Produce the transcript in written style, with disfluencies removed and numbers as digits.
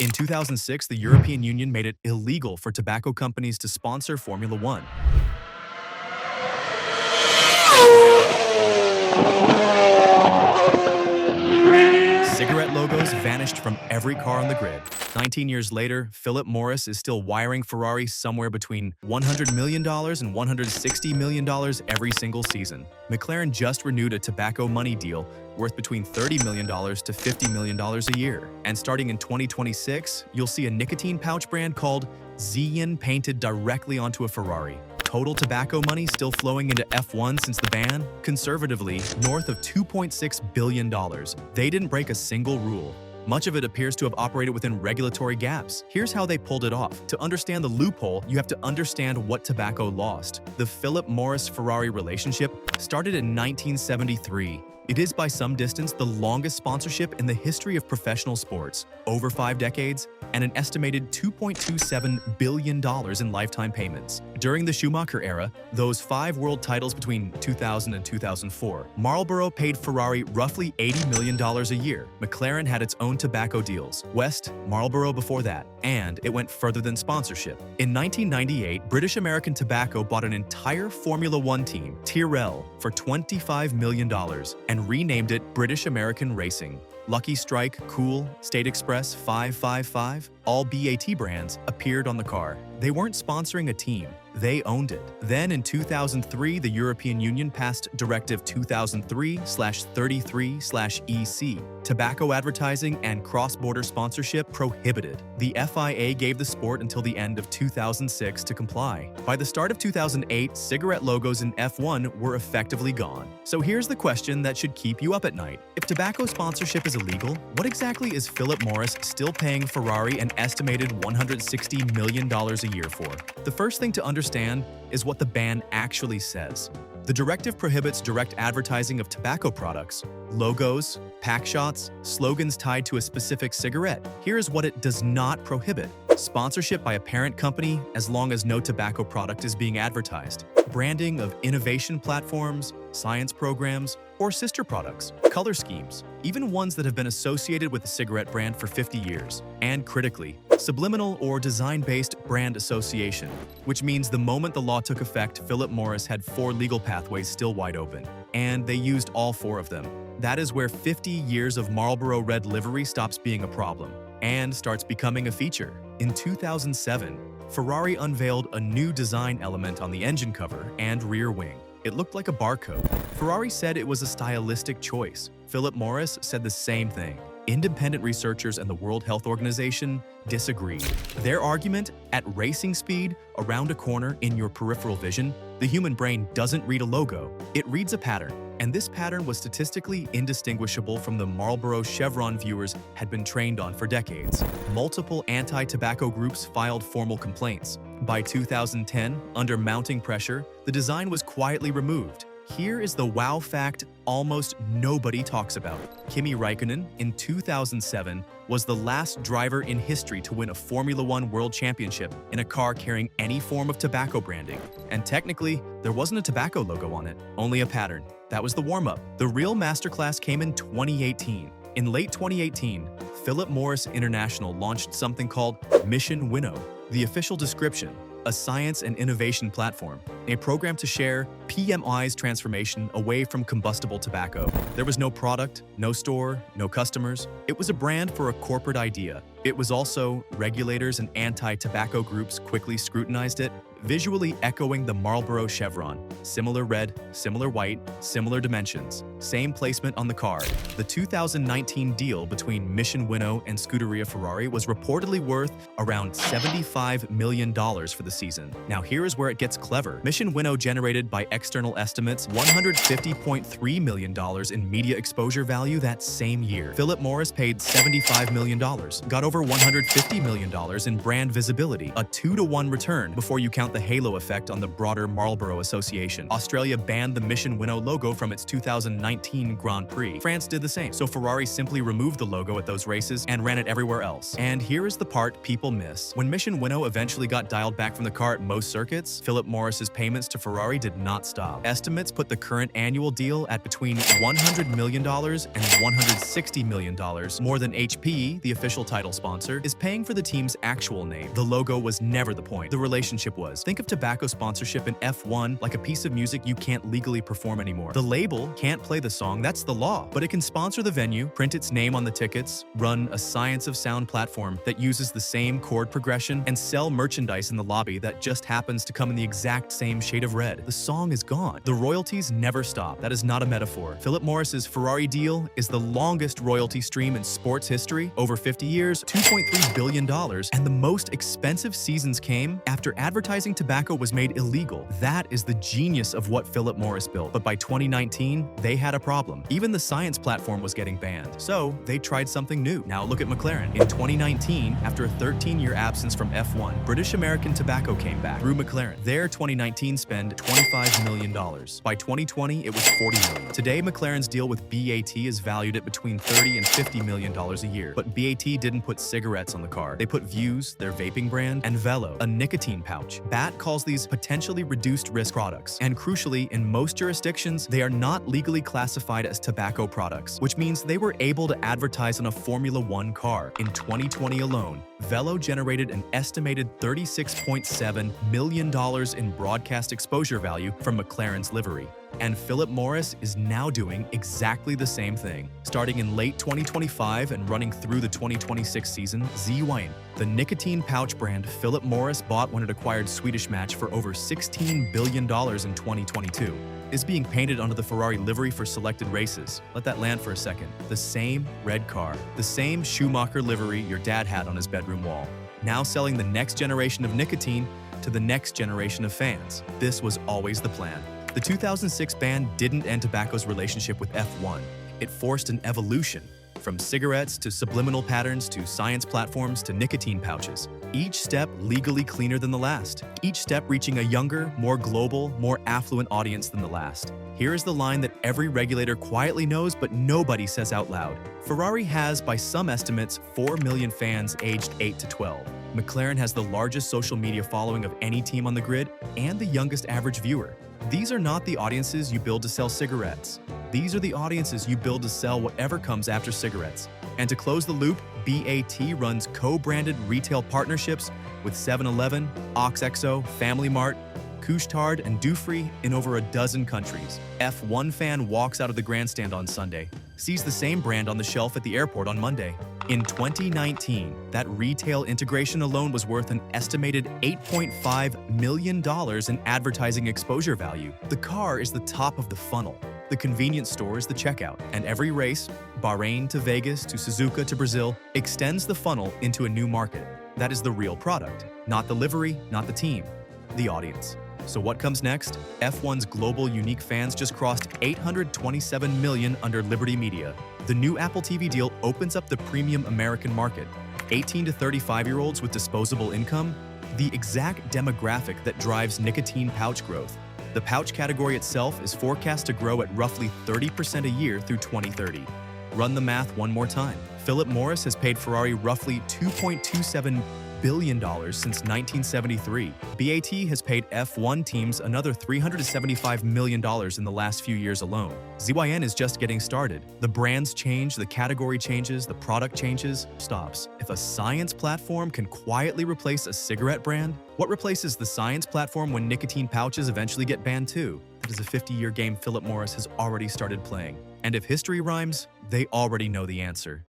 In 2006, the European Union made it illegal for tobacco companies to sponsor Formula One. Cigarette logos vanished from every car on the grid. 19 years later, Philip Morris is still wiring Ferrari somewhere between $100 million and $160 million every single season. McLaren just renewed a tobacco money deal worth between $30 million to $50 million a year. And starting in 2026, you'll see a nicotine pouch brand called Zion painted directly onto a Ferrari. Total tobacco money still flowing into F1 since the ban? Conservatively, north of $2.6 billion. They didn't break a single rule. Much of it appears to have operated within regulatory gaps. Here's how they pulled it off. To understand the loophole, you have to understand what tobacco lost. The Philip Morris-Ferrari relationship started in 1973. It is by some distance the longest sponsorship in the history of professional sports, over 5 decades, and an estimated $2.27 billion in lifetime payments. During the Schumacher era, those 5 world titles between 2000 and 2004, Marlboro paid Ferrari roughly $80 million a year. McLaren had its own tobacco deals, West, Marlboro before that, and it went further than sponsorship. In 1998, British American Tobacco bought an entire Formula One team, Tyrrell, for $25 million and renamed it British American Racing. Lucky Strike, Cool, State Express, 555, all BAT brands appeared on the car. They weren't sponsoring a team, they owned it. Then in 2003, the European Union passed Directive 2003/33/EC. Tobacco advertising and cross-border sponsorship prohibited. The FIA gave the sport until the end of 2006 to comply. By the start of 2008, cigarette logos in F1 were effectively gone. So here's the question that should keep you up at night. If tobacco sponsorship is illegal, what exactly is Philip Morris still paying Ferrari an estimated $160 million a year for? The first thing to understand is what the ban actually says. The directive prohibits direct advertising of tobacco products, logos, pack shots, slogans tied to a specific cigarette. Here's what it does not prohibit: sponsorship by a parent company as long as no tobacco product is being advertised, branding of innovation platforms, science programs, or sister products, color schemes, even ones that have been associated with the cigarette brand for 50 years, and critically, subliminal or design-based brand association, which means the moment the law took effect, Philip Morris had 4 legal pathways still wide open, and they used all 4 of them. That is where 50 years of Marlboro red livery stops being a problem and starts becoming a feature. In 2007, Ferrari unveiled a new design element on the engine cover and rear wing. It looked like a barcode. Ferrari said it was a stylistic choice. Philip Morris said the same thing. Independent researchers and the World Health Organization disagreed. Their argument: at racing speed, around a corner, in your peripheral vision, the human brain doesn't read a logo, it reads a pattern. And this pattern was statistically indistinguishable from the Marlboro chevron viewers had been trained on for decades. Multiple anti-tobacco groups filed formal complaints. By 2010, under mounting pressure, the design was quietly removed. Here is the wow fact almost nobody talks about. Kimi Räikkönen, in 2007, was the last driver in history to win a Formula One World Championship in a car carrying any form of tobacco branding. And technically, there wasn't a tobacco logo on it, only a pattern. That was the warm-up. The real masterclass came in 2018. In late 2018, Philip Morris International launched something called Mission Winnow. The official description: a science and innovation platform, a program to share PMI's transformation away from combustible tobacco. There was no product, no store, no customers. It was a brand for a corporate idea. It was also, regulators and anti-tobacco groups quickly scrutinized it, visually echoing the Marlboro chevron. Similar red, similar white, similar dimensions, same placement on the car. The 2019 deal between Mission Winnow and Scuderia Ferrari was reportedly worth around $75 million for the season. Now here is where it gets clever. Mission Winnow generated, by external estimates, $150.3 million in media exposure value that same year. Philip Morris paid $75 million, got over $150 million in brand visibility, a 2-to-1 return before you count the halo effect on the broader Marlboro association. Australia banned the Mission Winnow logo from its 2019 Grand Prix. France did the same, so Ferrari simply removed the logo at those races and ran it everywhere else. And here is the part people miss. When Mission Winnow eventually got dialed back from the car at most circuits, Philip Morris's payments to Ferrari did not stop. Estimates put the current annual deal at between $100 million and $160 million, more than HP, the official title sponsor, is paying for the team's actual name. The logo was never the point. The relationship was. Think of tobacco sponsorship in F1 like a piece of music you can't legally perform anymore. The label can't play the song, that's the law, but it can sponsor the venue, print its name on the tickets, run a science of sound platform that uses the same chord progression, and sell merchandise in the lobby that just happens to come in the exact same shade of red. The song is gone. The royalties never stop. That is not a metaphor. Philip Morris's Ferrari deal is the longest royalty stream in sports history, over 50 years, $2.3 billion, and the most expensive seasons came after advertising tobacco was made illegal. That is the genius of what Philip Morris built. But by 2019, they had a problem. Even the science platform was getting banned. So they tried something new. Now look at McLaren. In 2019, after a 13-year absence from F1, British American Tobacco came back through McLaren. Their 2019 spend $25 million. By 2020, it was $40 million. Today, McLaren's deal with BAT is valued at between $30 and $50 million a year. But BAT didn't put cigarettes on the car. They put Views, their vaping brand, and Velo, a nicotine pouch. BAT calls these potentially reduced risk products. And crucially, in most jurisdictions, they are not legally classified as tobacco products, which means they were able to advertise on a Formula One car. In 2020 alone, Velo generated an estimated $36.7 million in broadcast exposure value from McLaren's livery. And Philip Morris is now doing exactly the same thing. Starting in late 2025 and running through the 2026 season, ZYN, the nicotine pouch brand Philip Morris bought when it acquired Swedish Match for over $16 billion in 2022, is being painted onto the Ferrari livery for selected races. Let that land for a second. The same red car, the same Schumacher livery your dad had on his bedroom wall. Now selling the next generation of nicotine to the next generation of fans. This was always the plan. The 2006 ban didn't end tobacco's relationship with F1. It forced an evolution, from cigarettes to subliminal patterns to science platforms to nicotine pouches. Each step legally cleaner than the last. Each step reaching a younger, more global, more affluent audience than the last. Here is the line that every regulator quietly knows but nobody says out loud. Ferrari has, by some estimates, 4 million fans aged 8 to 12. McLaren has the largest social media following of any team on the grid and the youngest average viewer. These are not the audiences you build to sell cigarettes. These are the audiences you build to sell whatever comes after cigarettes. And to close the loop, BAT runs co-branded retail partnerships with 7-Eleven, OXXO, Family Mart, Couche-Tard, and Dufry in over a dozen countries. F1 fan walks out of the grandstand on Sunday, sees the same brand on the shelf at the airport on Monday. In 2019, that retail integration alone was worth an estimated $8.5 million in advertising exposure value. The car is the top of the funnel. The convenience store is the checkout, and every race, Bahrain to Vegas to Suzuka to Brazil, extends the funnel into a new market. That is the real product, not the livery, not the team, the audience. So what comes next? F1's global unique fans just crossed 827 million under Liberty Media. The new Apple TV deal opens up the premium American market. 18 to 35-year-olds with disposable income, the exact demographic that drives nicotine pouch growth. The pouch category itself is forecast to grow at roughly 30% a year through 2030. Run the math one more time. Philip Morris has paid Ferrari roughly $2.27 billion since 1973. BAT has paid F1 teams another $375 million in the last few years alone. ZYN is just getting started. The brands change, the category changes, the product changes, stops. If a science platform can quietly replace a cigarette brand, what replaces the science platform when nicotine pouches eventually get banned too? That is a 50-year game Philip Morris has already started playing. And if history rhymes, they already know the answer.